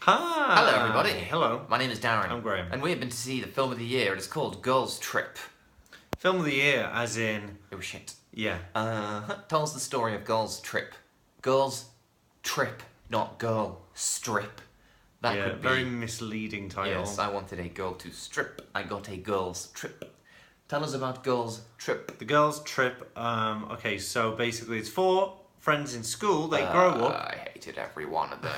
Hi! Hello, everybody. Hello. My name is Darren. I'm Graham. And we have been to see the film of the year. It is called Girls Trip. Film of the year, as in... It was shit. Yeah. Tells the story of Girls Trip. Girls Trip, not Girl Strip. That could be... very misleading title. Yes, I wanted a girl to strip. I got a Girls Trip. Tell us about Girls Trip. The Girls Trip, okay, so basically it's 4 friends in school, they grow up. I hated every one of them.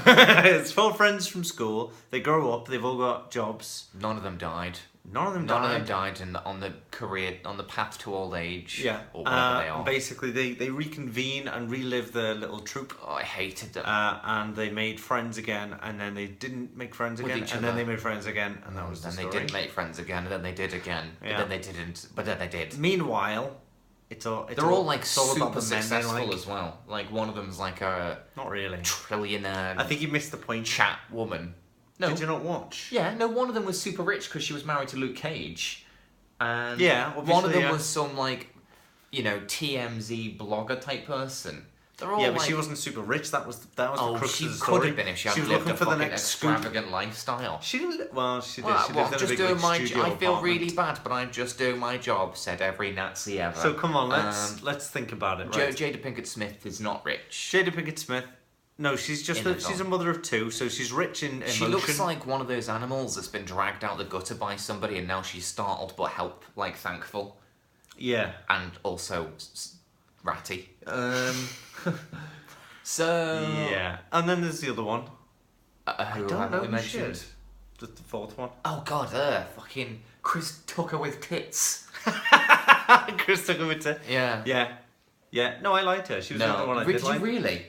It's 4 friends from school, they grow up, they've all got jobs. None of them died. None of them died on the path to old age. Yeah. Or whatever they are. Basically, they reconvene and relive their little troop. Oh, I hated them. And they made friends again, and then they didn't make friends again, and then they made friends again, and that was the story. Then they didn't make friends again, and then they did again. Yeah. But then they didn't, but then they did. Meanwhile, they're all like super about the men successful as well. Like one of them's like a not really trillionaire. I think you missed the point. Chat woman. No. Did you not watch? Yeah, no. One of them was super rich because she was married to Luke Cage, and yeah, one of them was some like, TMZ blogger type person. They're all but she wasn't super rich. That was the crux of the story. She could have been if she had lived a fucking extravagant lifestyle. She didn't. Well, she did. She Well, lived in a big studio I feel apartment. really bad, but I'm just doing my job. Said every Nazi ever. So come on, let's think about it. Right? Jada Pinket-Smith is not rich. Jada Pinket-Smith. No, she's just she's a mother of 2, so she's rich in emotion. She looks like one of those animals that's been dragged out the gutter by somebody, and now she's startled but thankful. Yeah, and also ratty. So yeah, and then there's the other one. I don't know. We mentioned the 4th one. Oh God, fucking Chris Tucker with tits. Chris Tucker with tits. Yeah. Yeah. No, I liked her. She was the only one I did like. Did you really?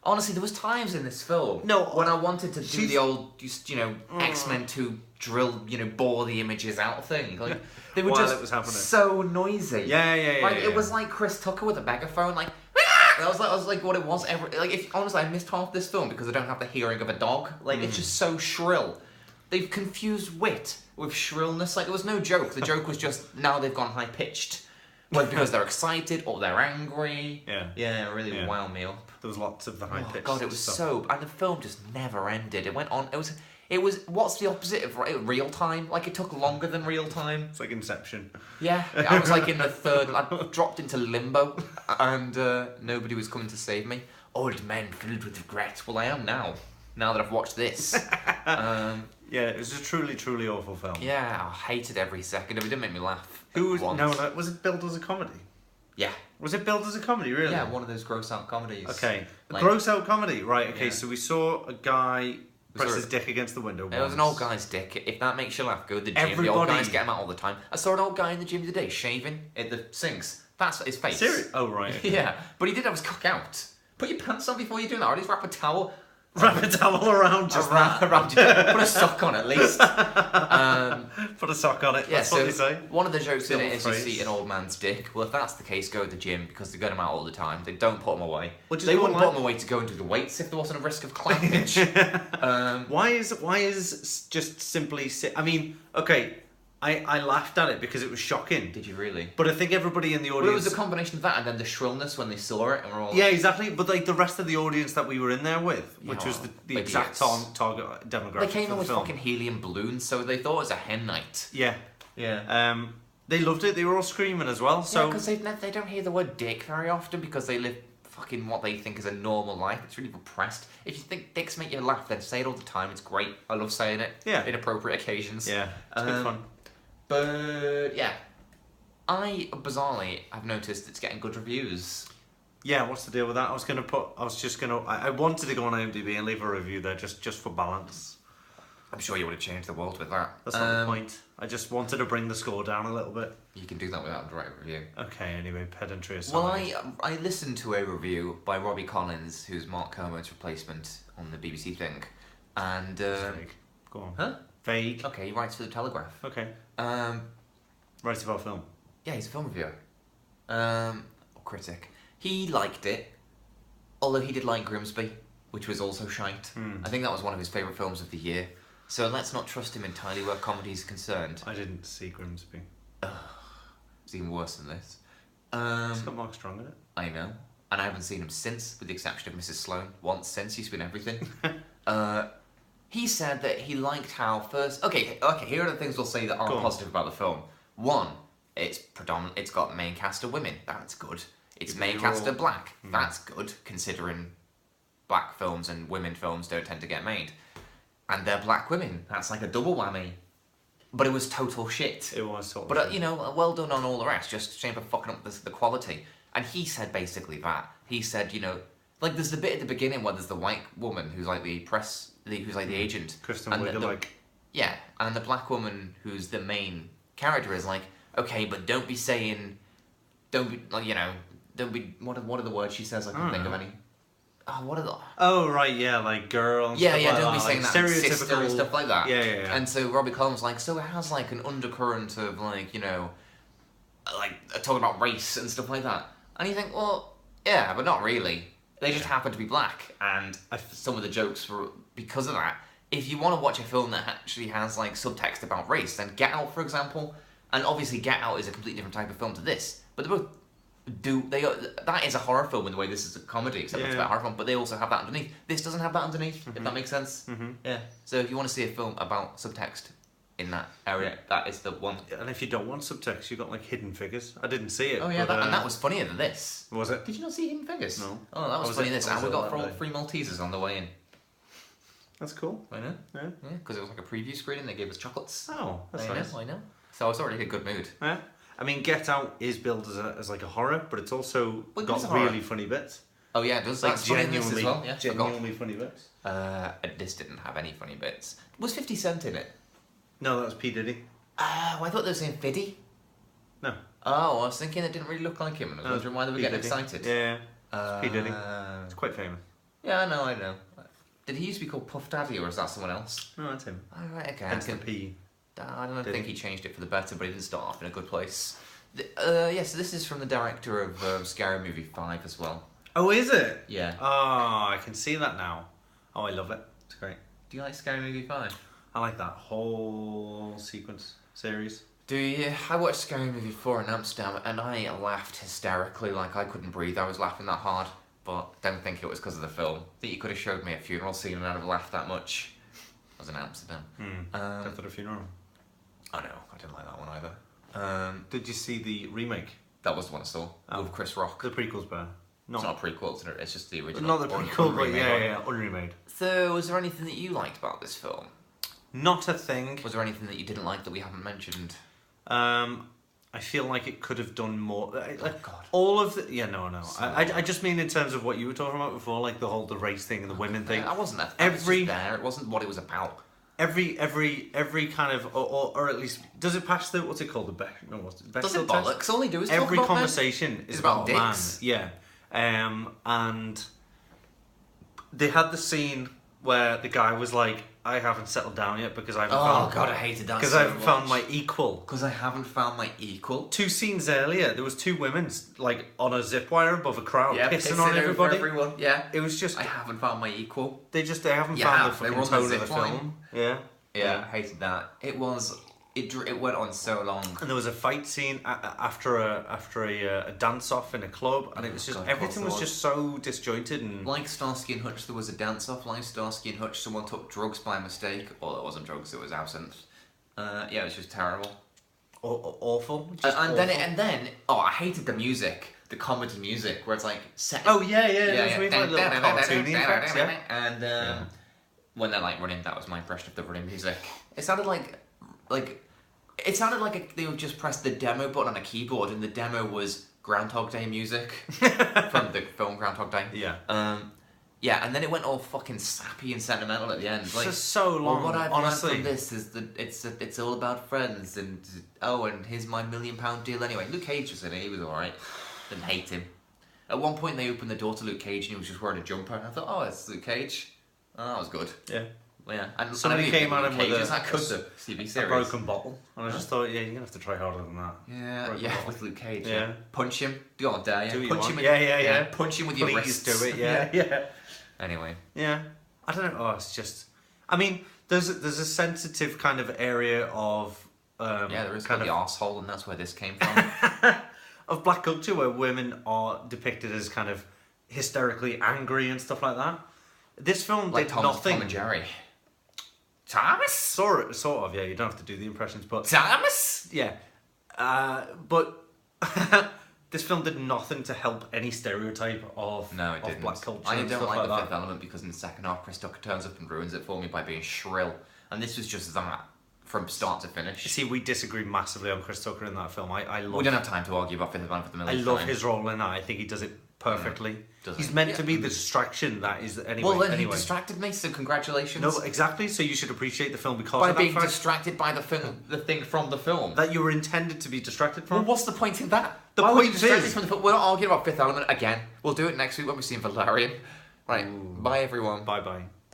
Honestly, there was times in this film when I wanted to do the old, X-Men 2 drill, bore the images out thing. Like they were just so noisy. Yeah. It was like Chris Tucker with a megaphone, like. That was like what it was. Honestly, I missed half this film because I don't have the hearing of a dog. It's just so shrill. They've confused wit with shrillness. Like, there was no joke. The joke was just now they've gone high pitched, whether because they're excited or they're angry. Yeah, it really wound me up. There was lots of the high pitched. God, it was and the film just never ended. It went on. It was. What's the opposite of real time? Like, it took longer than real time. It's like Inception. Yeah, I was like in the third. I dropped into limbo, and nobody was coming to save me. Old men filled with regret. Well, I am now. Now that I've watched this. Yeah, it was a truly, truly awful film. Yeah, I hated every second of it. It didn't make me laugh. No, was it billed as a comedy? Yeah. Was it billed as a comedy, really? Yeah, one of those gross out comedies. Okay. Gross out comedy, right, okay, so we saw a guy press his dick against the window once. It was an old guy's dick. If that makes you laugh, go to the gym. The old guys get him out all the time. I saw an old guy in the gym the other day shaving at the sinks. That's his face. Serious? Oh, right. Yeah, but he did have his cock out. Put your pants on before you do that, or at least wrap a towel. Wrap a towel around just around put a sock on at least. Put a sock on it. Yeah, that's what they say. One of the jokes in it is you see an old man's dick. Well, if that's the case, go to the gym because they get him out all the time. They don't put him away. They wouldn't put him away to go and do the weights if there wasn't a risk of clampage. Why is just simply I mean, okay, I laughed at it because it was shocking. Did you really? But I think everybody in the audience... Well, it was a combination of that and then the shrillness when they saw it and we're all... Yeah, exactly. But the rest of the audience that we were in there with, which was the exact target demographic. They came in with fucking helium balloons, so they thought it was a hen night. Yeah. Yeah. They loved it. They were all screaming as well. So because they don't hear the word dick very often because they live fucking what they think is a normal life. It's really repressed. If you think dicks make you laugh, then say it all the time. It's great. I love saying it. Yeah. In appropriate occasions. Yeah. It's good fun. But yeah, I bizarrely have noticed it's getting good reviews. Yeah, what's the deal with that? I wanted to go on IMDb and leave a review there just for balance. I'm sure you would have changed the world with that. That's not the point. I just wanted to bring the score down a little bit. You can do that without a direct review. Okay, anyway, pedantry aside. Well, I listened to a review by Robbie Collins, who's Mark Kermode's replacement on the BBC thing, and vague. Go on. Huh? Vague. Okay, he writes for the Telegraph. Okay. Writes about film. Yeah, he's a film reviewer. Or critic. He liked it, although he did like Grimsby, which was also shite. I think that was one of his favourite films of the year. So let's not trust him entirely where comedy is concerned. I didn't see Grimsby. It's even worse than this. It's got Mark Strong in it. I know. And I haven't seen him since, with the exception of Mrs. Sloane. Once since, he's been everything. He said that he liked how first. Okay. Here are the things we'll say that aren't positive about the film. One, it's predominant. It's got main cast of women. That's good. It's main cast of black. That's good, considering black films and women films don't tend to get made. And they're black women. That's like a double whammy. But it was total shit. It was total But, shit. you know, well done on all the rest. Just shame for fucking up the quality. And he said basically that. He said, you know, like there's the bit at the beginning where there's the white woman who's like the who's like the agent. Kristen and Wiig, like... Yeah, and the black woman who's the main character is like, okay, but don't be saying, don't be, like, you know, don't be, what are the words she says? I can't think of any. Oh, what are the... Oh, right, yeah, like girl and Yeah, stuff yeah, like don't be that. saying like that, stereotypical sister and stuff like that. Yeah. And so Robbie Coleman's like, so it has like an undercurrent of like, you know, like talking about race and stuff like that. And you think, well, yeah, but not really. They just happen to be black, and some of the jokes were because of that. If you want to watch a film that actually has like subtext about race, then Get Out, for example, and obviously Get Out is a completely different type of film to this, but they both that is a horror film in the way this is a comedy, except it's about a horror film, but they also have that underneath. This doesn't have that underneath, if that makes sense. Yeah. So if you want to see a film about subtext in that area, that is the one. And if you don't want subtext, you've got like Hidden Figures. I didn't see it. Oh yeah, but, and that was funnier than this. Was it? Did you not see Hidden Figures? No. Oh, that was funny. This, and we got free Maltesers on the way in. That's cool. I know. Yeah. Yeah, because it was like a preview screening. They gave us chocolates. Oh, that's nice. I know. So I was already in a good mood. Yeah. I mean, Get Out is billed as like a horror, but it's also got really funny bits. Oh yeah, it does. Like That's genuinely genuinely, as well. Yeah, genuinely funny bits. This didn't have any funny bits. Was 50 Cent in it? No, that was P Diddy. Oh, I thought they were saying Fiddy. No. Oh, I was thinking it didn't really look like him, and I was wondering why they were getting excited. Yeah. It's P Diddy. It's quite famous. Yeah, I know. Did he used to be called Puff Daddy, or is that someone else? No, that's him. Oh, right, okay. Hence the P. I don't Diddy. think he changed it for the better, but he didn't start off in a good place. Yeah, so this is from the director of Scary Movie 5 as well. Oh, is it? Yeah. Oh, I can see that now. Oh, I love it. It's great. Do you like Scary Movie 5? I like that whole series. Do you? I watched Scary Movie 4 in Amsterdam and I laughed hysterically, like I couldn't breathe. I was laughing that hard, but don't think it was because of the film. I think you could have showed me a funeral scene and I'd have laughed that much. I was in Amsterdam. Death at a Funeral. I know, I didn't like that one either. Did you see the remake? That was the one I saw, with Chris Rock. The prequel's better. It's not a prequel, it's just the original. Not the prequel, but yeah, unremade. So, was there anything that you liked about this film? Not a thing. Was there anything that you didn't like that we haven't mentioned? I feel like it could have done more. Like, God. all of the no. I just mean in terms of what you were talking about before, like the race thing and the women thing. I wasn't that. It wasn't what it was about. Every kind of, or at least, does it pass the, what's it called, the Bechdel? No, what's it? Does it bollocks? All they do is every talk about conversation men. is about man. dicks. Yeah, and they had the scene where the guy was like, "I haven't settled down yet because I haven't found." Oh God, I hated that. Because I haven't found my equal. Because I haven't found my equal. 2 scenes earlier, there was 2 women like on a zip wire above a crowd, pissing on over everybody. Everyone. Yeah, it was just I haven't found my equal. They haven't found the fucking tone of the zip line. film. Yeah, I hated that. It went on so long. And there was a fight scene after a dance off in a club, and it was just everything was just so disjointed and like Starsky and Hutch. There was a dance off. Like Starsky and Hutch, someone took drugs by mistake. Well, it wasn't drugs; it was absinthe. Yeah, it was just terrible. Awful. And then I hated the music, the comedy music, where it's like set. Oh yeah. Like little cartoony effects, yeah. And when they're like running, that was my impression of the running music. It sounded like they would just press the demo button on a keyboard, and the demo was Groundhog Day music from the film Groundhog Day. Yeah. Yeah, and then it went all fucking sappy and sentimental at the end. Like, just so long. Well, what I've honestly, learned from this is that it's all about friends, and and here's my £1 million deal anyway. Luke Cage was in it; he was alright. Didn't hate him. At one point, they opened the door to Luke Cage, and he was just wearing a jumper. And I thought, oh, it's Luke Cage. Oh, that was good. Yeah. Yeah, and somebody came at him with a broken bottle, and I just thought, yeah, you're gonna have to try harder than that. Yeah, with Luke Cage. Yeah. Punch him. Do I dare you? Punch him. Punch him with your wrists. Please do it. Yeah. Anyway. Yeah. I don't know. Oh, it's just. I mean, there's a sensitive kind of area of. There is kind of the arsehole, and that's where this came from. Of black culture, where women are depicted as kind of hysterically angry and stuff like that. This film like did Tom nothing. Tom and Jerry. Thomas? Sort of, yeah. You don't have to do the impressions, but Thomas? yeah. But this film did nothing to help any stereotype of black culture. I and don't stuff like the that. Fifth Element because in the second half, Chris Tucker turns up and ruins it for me by being shrill. And this was just that from start to finish. See, we disagree massively on Chris Tucker in that film. I love. We don't have time to argue about Fifth Element for the I millionth love time. his role in that. I think he does it perfectly. Doesn't He's he? meant to be the distraction that is anyway. Well, then anyway. he distracted me, so congratulations. No, exactly. So you should appreciate the film because by of that being fact distracted by the thing from the film. that you were intended to be distracted from. Well, what's the point in that? The Why would you point distract me is- from the film? We're not arguing about Fifth Element again. We'll do it next week when we see Valerian. Right. Bye, everyone. Bye bye.